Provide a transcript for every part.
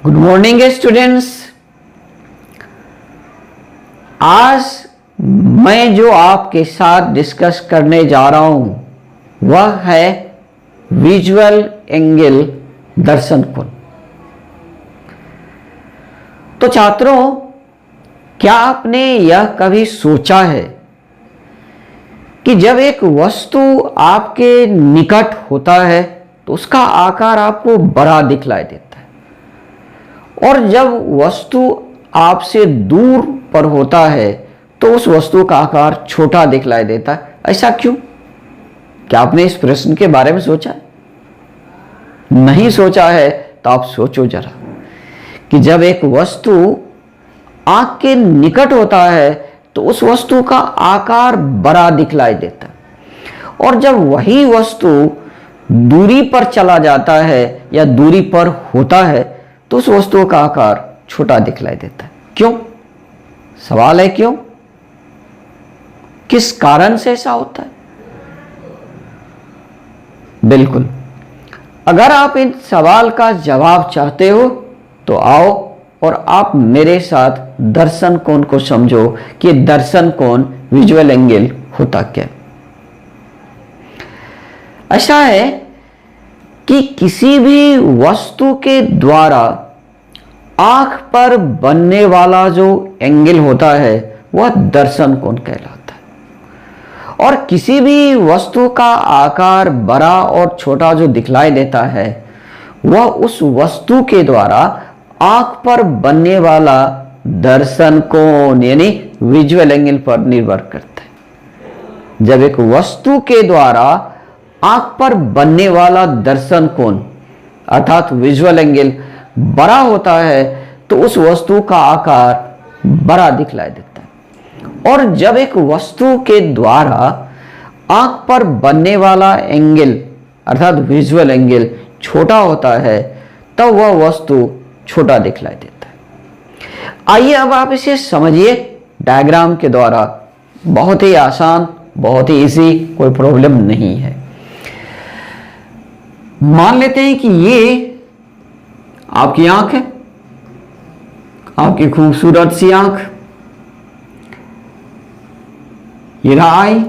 Good morning students. आज मैं जो आपके साथ डिस्कस करने जा रहा हूं वह है विजुअल एंगल दर्शन कोण। तो छात्रों, क्या आपने यह कभी सोचा है कि जब एक वस्तु आपके निकट होता है तो उसका आकार आपको बड़ा दिखलाई देता है, और जब वस्तु आपसे दूर पर होता है तो उस वस्तु का आकार छोटा दिखलाई देता है? ऐसा क्यों? क्या आपने इस प्रश्न के बारे में सोचा? नहीं सोचा है तो आप सोचो जरा कि जब एक वस्तु आंख के निकट होता है तो उस वस्तु का आकार बड़ा दिखलाई देता है, और जब वही वस्तु दूरी पर चला जाता है या दूरी पर होता है तो उस वस्तु का आकार छोटा दिखलाई देता है। क्यों? सवाल है क्यों? किस कारण से ऐसा होता है? बिल्कुल, अगर आप इन सवाल का जवाब चाहते हो तो आओ और आप मेरे साथ दर्शन कोण को समझो कि दर्शन कोण विजुअल एंगल होता क्या। ऐसा है कि किसी भी वस्तु के द्वारा आंख पर बनने वाला जो एंगल होता है वह दर्शन कोण कहलाता है, और किसी भी वस्तु का आकार बड़ा और छोटा जो दिखलाई देता है वह उस वस्तु के द्वारा आंख पर बनने वाला दर्शन कोण यानी विजुअल एंगल पर निर्भर करता है। जब एक वस्तु के द्वारा आंख पर बनने वाला दर्शन कोण अर्थात विजुअल एंगल बड़ा होता है तो उस वस्तु का आकार बड़ा दिखलाई देता है, और जब एक वस्तु के द्वारा आंख पर बनने वाला एंगल अर्थात विजुअल एंगल छोटा होता है तब वह वस्तु छोटा दिखलाई देता है। आइए अब आप इसे समझिए डायग्राम के द्वारा। बहुत ही आसान, बहुत ही इजी, कोई प्रॉब्लम नहीं है। मान लेते हैं कि ये आपकी आंख है, आपकी खूबसूरत सी आंख, ये रहा आई,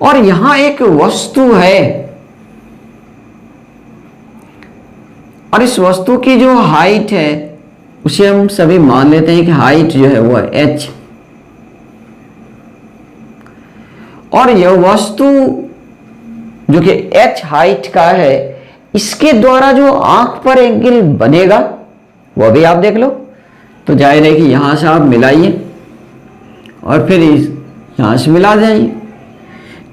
और यहां एक वस्तु है, और इस वस्तु की जो हाइट है उसे हम सभी मान लेते हैं कि हाइट जो है वह h, और यह वस्तु जो कि h हाइट का है इसके द्वारा जो आंख पर एंगल बनेगा वह भी आप देख लो। तो जाहिर है कि यहां से आप मिलाइए और फिर यहां से मिला जाइए,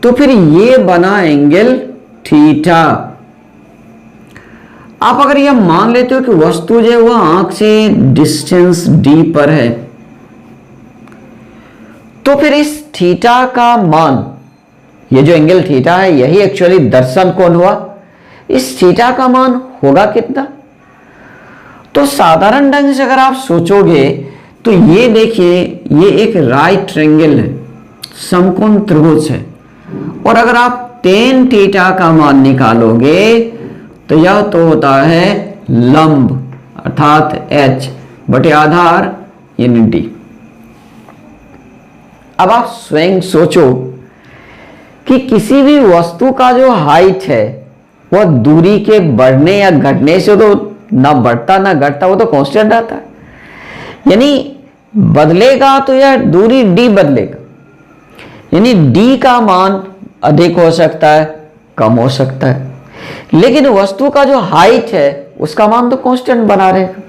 तो फिर ये बना एंगल थीटा। आप अगर यह मान लेते हो कि वस्तु जो है वह आंख से डिस्टेंस d पर है, तो फिर इस थीटा का मान, ये जो एंगल थीटा है यही एक्चुअली दर्शन कोण हुआ, इस थीटा का मान होगा कितना? तो साधारण ढंग से अगर आप सोचोगे तो ये देखिए, ये एक राइट ट्रायंगल है, समकोण त्रिभुज है, और अगर आप tan थीटा का मान निकालोगे तो यह तो होता है लंब अर्थात h बटे आधार यानी d। अब आप स्वयं सोचो कि किसी भी वस्तु का जो हाइट है वह दूरी के बढ़ने या घटने से तो ना बढ़ता ना घटता, वो तो कांस्टेंट रहता है, यानी बदलेगा तो यह दूरी d बदलेगा, यानी d का मान अधिक हो सकता है, कम हो सकता है, लेकिन वस्तु का जो हाइट है उसका मान तो कांस्टेंट बना रहेगा।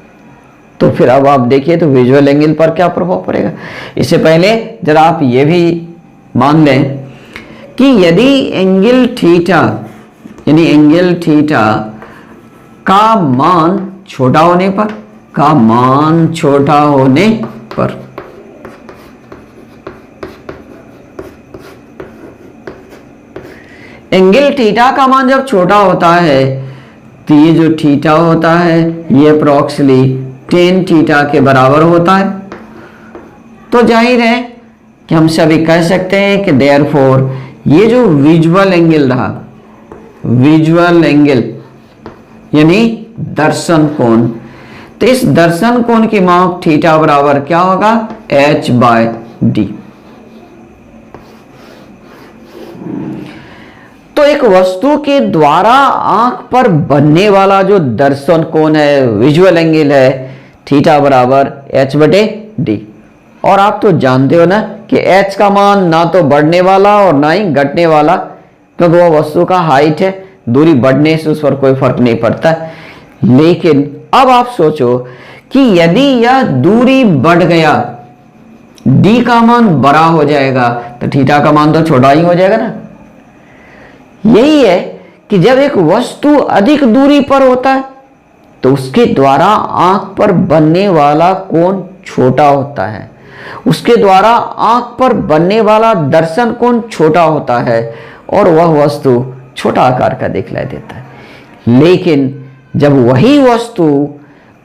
तो फिर अब आप देखिए तो विजुअल एंगल पर क्या प्रभाव पड़ेगा। इससे पहले जरा आप ये भी मान लें कि यदि एंगल थीटा यानी एंगल थीटा का मान छोटा होने पर एंगल थीटा का मान जब छोटा होता है तो ये जो थीटा होता है ये अप्रोक्सीमेटली tan थीटा के बराबर होता है। तो जाहिर है कि हम सभी कह सकते हैं कि देयरफॉर ये जो विजुअल एंगल रहा, विजुअल एंगल यानी दर्शन कोण। तो इस दर्शन कोण की माप थीटा बराबर क्या होगा, h/d। तो एक वस्तु के द्वारा आंख पर बनने वाला जो दर्शन कोण है, विजुअल एंगल है, थीटा बराबर h/d। और आप तो जानते हो ना कि h का मान ना तो बढ़ने वाला और ना ही घटने वाला, क्योंकि वह वस्तु का हाइट है, दूरी बढ़ने से उस पर कोई फर्क नहीं पड़ता। लेकिन अब आप सोचो कि यदि यह दूरी बढ़ गया, d का मान बड़ा हो जाएगा, तो थीटा का मान तो छोटा ही हो जाएगा ना। यही है कि जब एक वस्तु अधिक दूरी पर होता है तो उसके द्वारा आंख पर बनने वाला कोण छोटा होता है, उसके द्वारा आंख पर बनने वाला दर्शन कोण छोटा होता है और वह वस्तु छोटा आकार का दिखलाई देता है। लेकिन जब वही वस्तु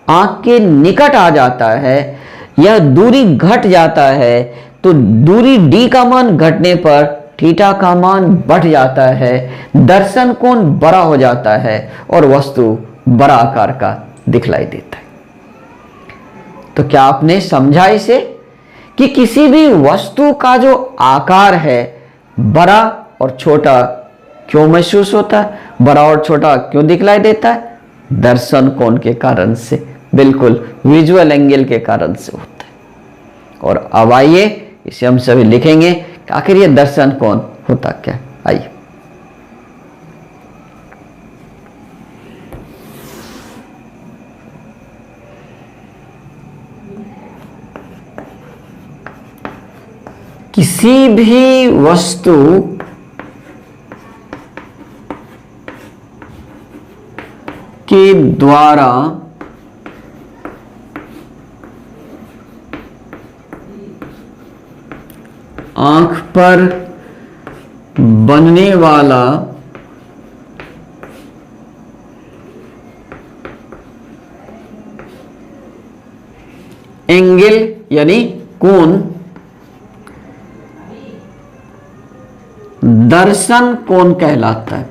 आंख के निकट आ जाता है या दूरी घट जाता है, तो दूरी d का मान घटने पर थीटा का मान बढ़ जाता है, दर्शन कोण बड़ा हो जाता है और वस्तु बड़ा आकार का दिखलाई देता है। तो क्या आपने समझा इसे कि किसी भी वस्तु का जो आकार है बड़ा और छोटा क्यों महसूस होता है, बड़ा और छोटा क्यों दिखलाई देता है, दर्शन कोण के कारण से, बिल्कुल विजुअल एंगल के कारण से होता है। और अब आइए इसे हम सभी लिखेंगे कि आखिर ये दर्शन कोण होता क्या। आइए, किसी भी वस्तु के द्वारा आंख पर बनने वाला एंगल यानी कोण दर्शन कोण कहलाता है।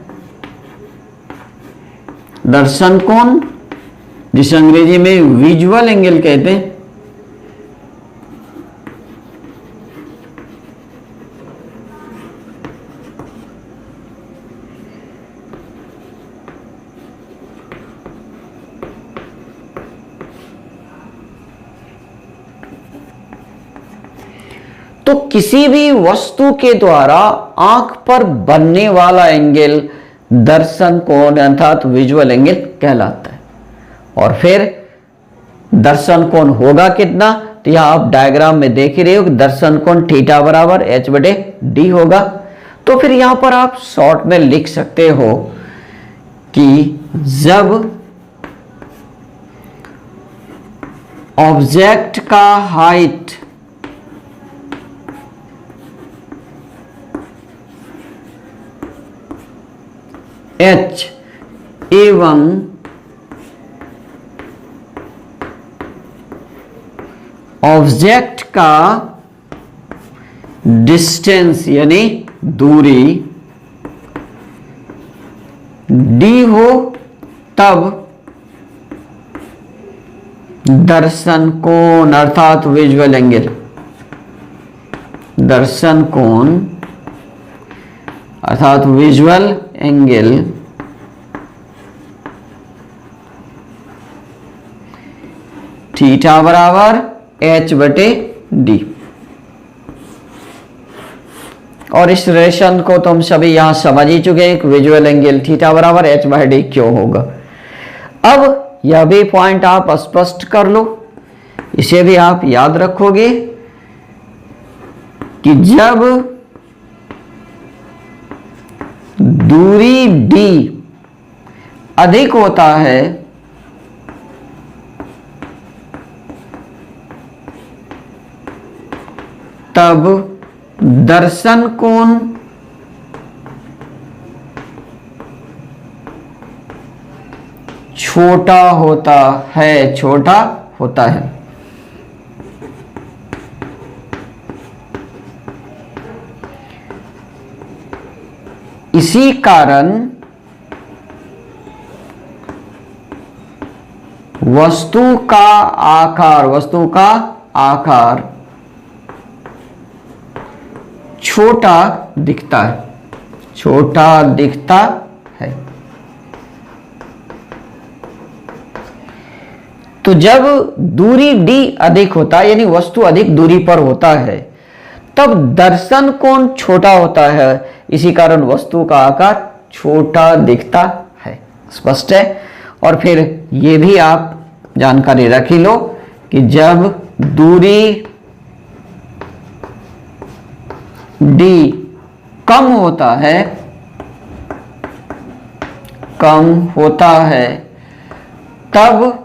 दर्शन कोण जिसे अंग्रेजी में विजुअल एंगल कहते हैं, तो किसी भी वस्तु के द्वारा आंख पर बनने वाला एंगल दर्शन कोण अर्थात विजुअल एंगल कहलाता है। और फिर दर्शन कोण होगा कितना, तो यहां आप डायग्राम में देख ही रहे हो कि दर्शन कोण थीटा बराबर h/d होगा। तो फिर यहां पर आप शॉर्ट में लिख सकते हो कि जब ऑब्जेक्ट का हाइट h एवं ऑब्जेक्ट का डिस्टेंस यानी दूरी d हो, तब दर्शन कोण अर्थात विजुअल एंगल, दर्शन कोण अर्थात विजुअल एंगल थीटा बराबर h/d। और इस रिलेशन को तो हम सभी यहां समझ ही चुके हैं कि विजुअल एंगल थीटा बराबर h/d क्यों होगा। अब यह भी पॉइंट आप स्पष्ट कर लो, इसे भी आप याद रखोगे कि जब दूरी d अधिक होता है तब दर्शन कोण छोटा होता है। इसी कारण वस्तु का आकार छोटा दिखता है। तो जब दूरी d अधिक होता है, यानी वस्तु अधिक दूरी पर होता है, तब दर्शन कोण छोटा होता है। इसी कारण वस्तु का आकार छोटा दिखता है। स्पष्ट है। और फिर ये भी आप जानकारी रख ही लो कि जब दूरी d कम होता है तब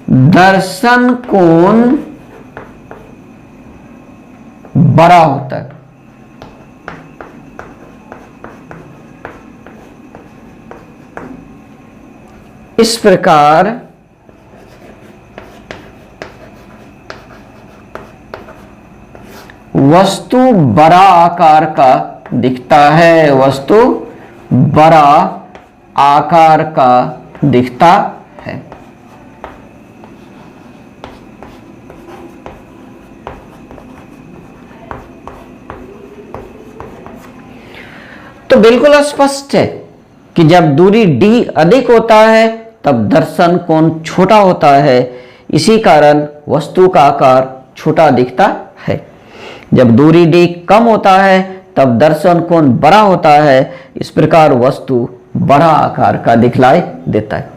दर्शन कोण बड़ा होता है। इस प्रकार वस्तु बड़ा आकार का दिखता है, वस्तु बड़ा आकार का दिखता है। तो बिल्कुल स्पष्ट है कि जब दूरी d अधिक होता है तब दर्शन कोण छोटा होता है। इसी कारण वस्तु का आकार छोटा दिखता है। जब दूरी d कम होता है तब दर्शन कोण बड़ा होता है। इस प्रकार वस्तु बड़ा आकार का दिखलाई देता है।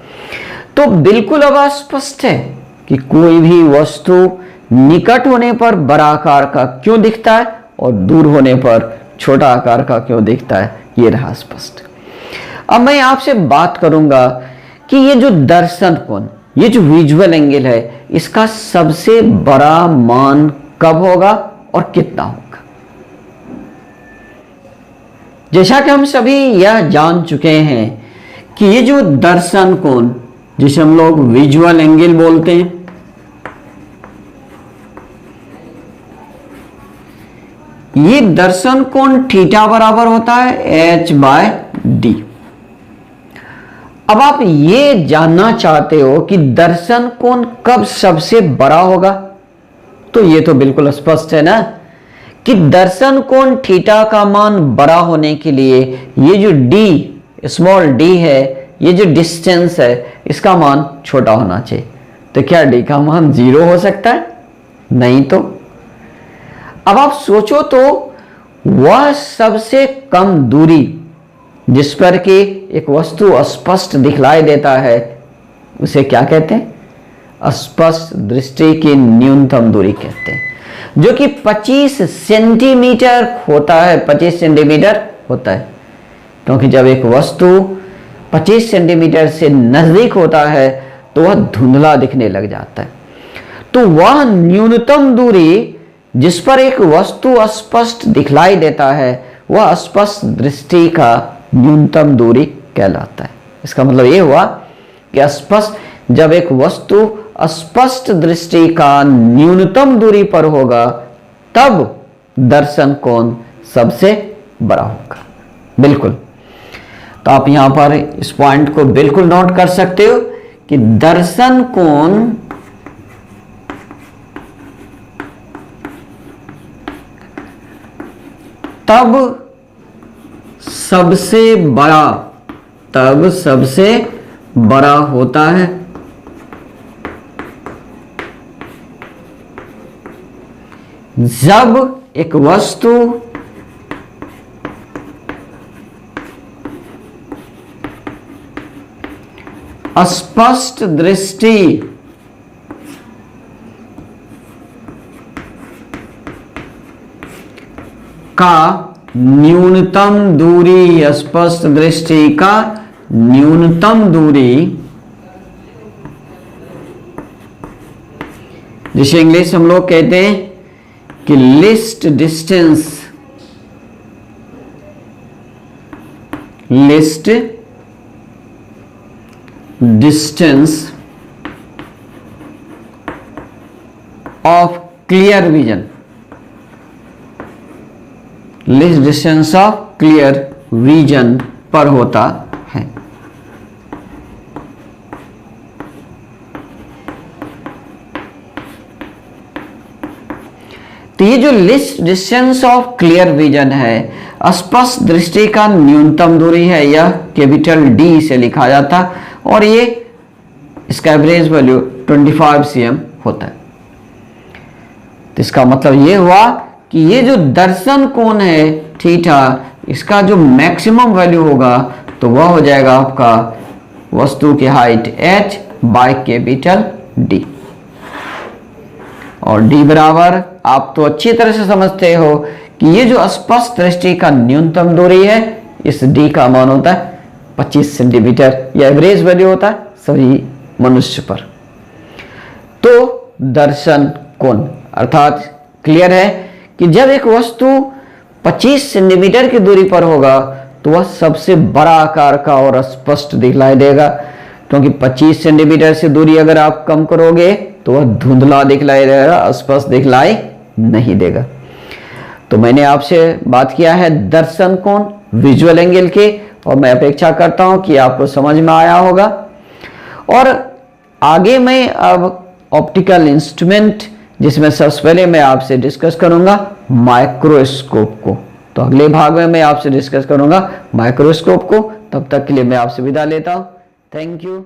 तो बिल्कुल अब स्पष्ट है कि कोई भी वस्तु निकट होने पर बड़ा आकार का क्यों दिखता है और दूर होने पर छोटा आकार का क्यों दिखता है। ये रहा स्पष्ट। अब मैं आपसे बात करूंगा कि ये जो दर्शन कोण, ये जो विजुअल एंगल है, इसका सबसे बड़ा मान कब होगा और कितना होगा। जैसा कि हम सभी यह जान चुके हैं कि ये जो दर्शन कोण, जिसे हम लोग विजुअल एंगल बोलते हैं, ये दर्शन कोण थीटा बराबर होता है h/d। अब आप ये जानना चाहते हो कि दर्शन कोण कब सबसे बड़ा होगा, तो ये तो बिल्कुल स्पष्ट है ना कि दर्शन कोण थीटा का मान बड़ा होने के लिए ये जो d स्मॉल d है, ये जो डिस्टेंस है, इसका मान छोटा होना चाहिए। तो क्या d का मान 0 हो सकता है? नहीं। तो अब आप सोचो तो वह सबसे कम दूरी जिस पर कि एक वस्तु स्पष्ट दिखलाई देता है, उसे क्या कहते हैं? स्पष्ट दृष्टि की न्यूनतम दूरी कहते हैं, जो कि 25 सेंटीमीटर होता है। 25 सेंटीमीटर होता है, क्योंकि जब एक वस्तु 25 सेंटीमीटर से नजदीक होता है तो वह धुंधला दिखने लग जाता है। तो वह न्यूनतम दूरी जिस पर एक वस्तु स्पष्ट दिखलाई देता है, वह स्पष्ट दृष्टि का न्यूनतम दूरी कहलाता है। इसका मतलब ये हुआ कि स्पष्ट जब एक वस्तु स्पष्ट दृष्टि का न्यूनतम दूरी पर होगा तब दर्शन कोण सबसे बड़ा होगा। बिल्कुल। तो आप यहां पर इस पॉइंट को बिल्कुल नोट कर सकते हो कि दर्शन कोण तब सबसे बड़ा होता है जब एक वस्तु स्पष्ट दृष्टि का न्यूनतम दूरी, स्पष्ट दृष्टि का न्यूनतम दूरी, जिसे इंग्लिश हम लोग कहते हैं कि list distance of clear vision, list distance of clear vision पर होता है। तो ये जो list distance of clear vision है, स्पष्ट दृष्टि का न्यूनतम दूरी है, यह कैपिटल डी से लिखा जाता और ये इसका एवरेज वैल्यू 25 cm होता है। तो इसका मतलब ये हुआ कि ये जो दर्शन कोण है थीटा, इसका जो मैक्सिमम वैल्यू होगा तो वह हो जाएगा आपका वस्तु की height h by capital D. और d बराबर आप तो अच्छी तरह से समझते हो कि ये जो स्पष्ट दृष्टि का न्यूनतम दूरी है, इस d का मान होता है 25 सेंटीमीटर, यह एवरेज वैल्यू होता है सभी मनुष्य पर। तो दर्शन कोण अर्थात क्लियर है कि जब एक वस्तु 25 सेंटीमीटर की दूरी पर होगा तो वह सबसे बड़ा आकार का और स्पष्ट दिखलाई देगा, क्योंकि 25 सेंटीमीटर से दूरी अगर आप कम करोगे तो वह धुंधला दिखलाई देगा, स्पष्ट दिखलाई नहीं देगा। तो मैंने आपसे बात किया है दर्शन कोण विजुअल एंगल के, और मैं अपेक्षा करता हूं कि आपको समझ में आया होगा। और आगे मैं अब ऑप्टिकल इंस्ट्रूमेंट, जिसमें सबसे पहले मैं आपसे डिस्कस करूंगा माइक्रोस्कोप को। तो अगले भाग में मैं आपसे डिस्कस करूंगा माइक्रोस्कोप को। तब तक के लिए मैं आपसे विदा लेता हूं। Thank you.